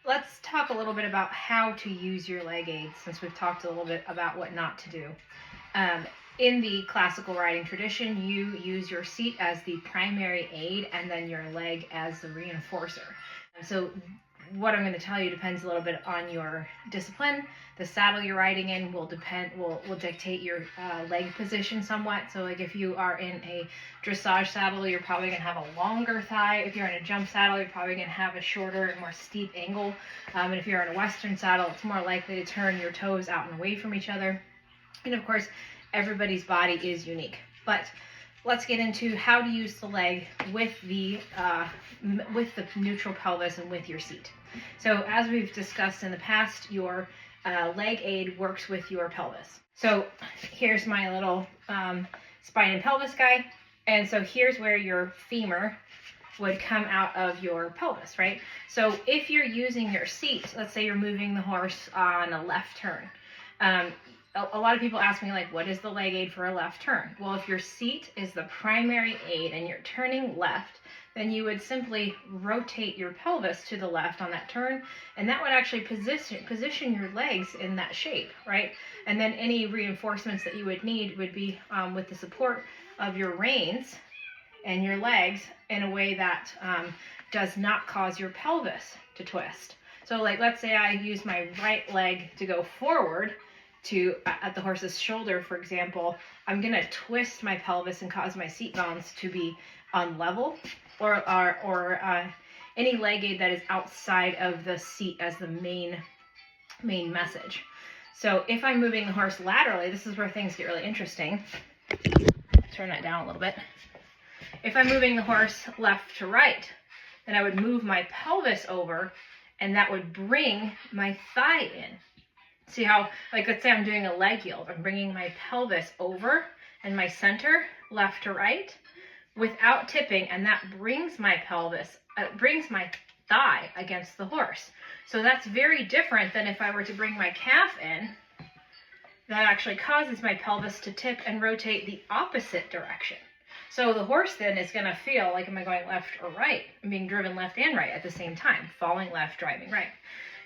let's talk a little bit about how to use your leg aids, since we've talked a little bit about what not to do. In the classical riding tradition, you use your seat as the primary aid and then your leg as the reinforcer. So what I'm going to tell you depends a little bit on your discipline. The saddle you're riding in will dictate your leg position somewhat. So like if you are in a dressage saddle, you're probably going to have a longer thigh. If you're in a jump saddle, you're probably going to have a shorter and more steep angle. And if you're in a Western saddle, it's more likely to turn your toes out and away from each other. And of course, everybody's body is unique. But let's get into how to use the leg with the neutral pelvis and with your seat. So as we've discussed in the past, your leg aid works with your pelvis. So here's my little spine and pelvis guy. And so here's where your femur would come out of your pelvis, right? So if you're using your seat, let's say you're moving the horse on a left turn. A lot of people ask me, like, what is the leg aid for a left turn? Well, if your seat is the primary aid and you're turning left, then you would simply rotate your pelvis to the left on that turn, and that would actually position your legs in that shape, right? And then any reinforcements that you would need would be with the support of your reins and your legs in a way that does not cause your pelvis to twist. So like, let's say I use my right leg to go forward to at the horse's shoulder, for example, I'm going to twist my pelvis and cause my seat bones to be unlevel, or any leg aid that is outside of the seat as the main message. So if I'm moving the horse laterally, this is where things get really interesting. Turn that down a little bit. If I'm moving the horse left to right, then I would move my pelvis over, and that would bring my thigh in. See how, like, let's say I'm doing a leg yield. I'm bringing my pelvis over and my center left to right without tipping, and that brings my pelvis, brings my thigh against the horse. So that's very different than if I were to bring my calf in. That actually causes my pelvis to tip and rotate the opposite direction. So the horse then is going to feel like, am I going left or right? I'm being driven left and right at the same time, falling left, driving right.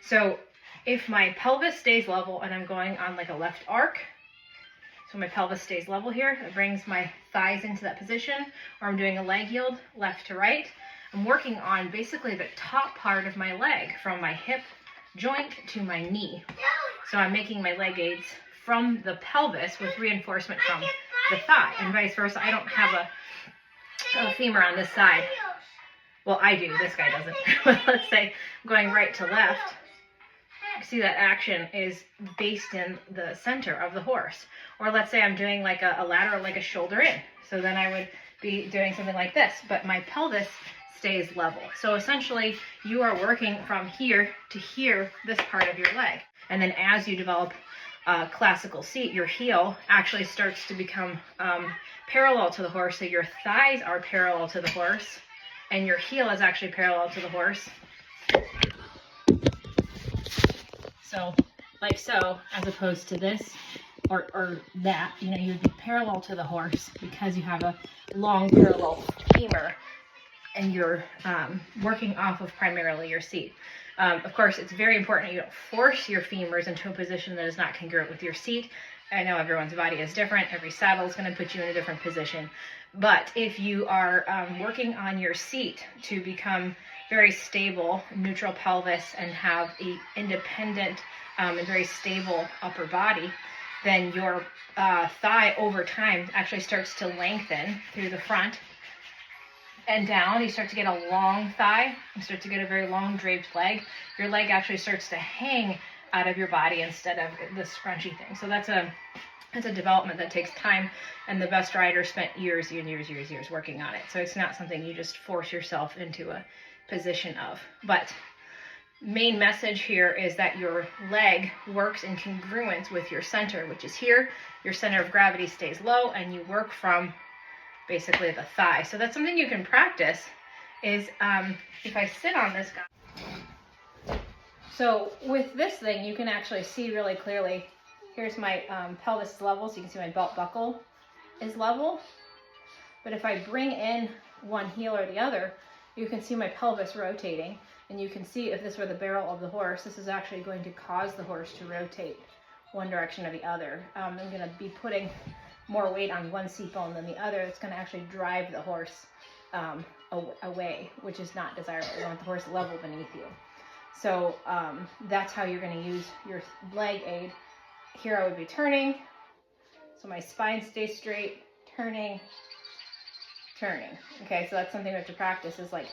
So if my pelvis stays level and I'm going on like a left arc, so my pelvis stays level here, it brings my thighs into that position, or I'm doing a leg yield left to right, I'm working on basically the top part of my leg from my hip joint to my knee. So I'm making my leg aids from the pelvis with reinforcement from the thigh, and vice versa. I don't have a femur on this side. Well, I do, this guy doesn't. Let's say I'm going right to left. See, that action is based in the center of the horse. Or let's say I'm doing like a lateral, like a shoulder in. So then I would be doing something like this, but my pelvis stays level. So essentially you are working from here to here, this part of your leg. And then as you develop a classical seat, your heel actually starts to become parallel to the horse. So your thighs are parallel to the horse and your heel is actually parallel to the horse. So, like so, as opposed to this or that, you know, you'd be parallel to the horse because you have a long parallel femur and you're working off of primarily your seat. Of course, it's very important you don't force your femurs into a position that is not congruent with your seat. I know everyone's body is different. Every saddle is going to put you in a different position. But if you are working on your seat to become very stable, neutral pelvis, and have a independent and very stable upper body, then your thigh over time actually starts to lengthen through the front and down. You start to get a long thigh. You start to get a very long draped leg. Your leg actually starts to hang out of your body instead of the scrunchy thing. So that's a development that takes time, and the best riders spent years working on it. So it's not something you just force yourself into a position of. But main message here is that your leg works in congruence with your center, which is here. Your center of gravity stays low, and you work from basically the thigh. So that's something you can practice is if I sit on this guy. So with this thing, you can actually see really clearly. Here's my pelvis level, so you can see my belt buckle is level. But if I bring in one heel or the other, you can see my pelvis rotating. And you can see if this were the barrel of the horse, this is actually going to cause the horse to rotate one direction or the other. I'm going to be putting more weight on one seat bone than the other. It's going to actually drive the horse away, which is not desirable. You want the horse level beneath you. So that's how you're going to use your leg aid. Here I would be turning, so my spine stays straight, turning. Okay, so that's something we have to practice, is like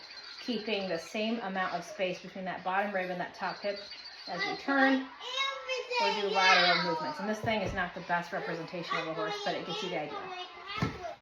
keeping the same amount of space between that bottom rib and that top hip as we turn or do lateral movements. And this thing is not the best representation of a horse, but it gets you the idea.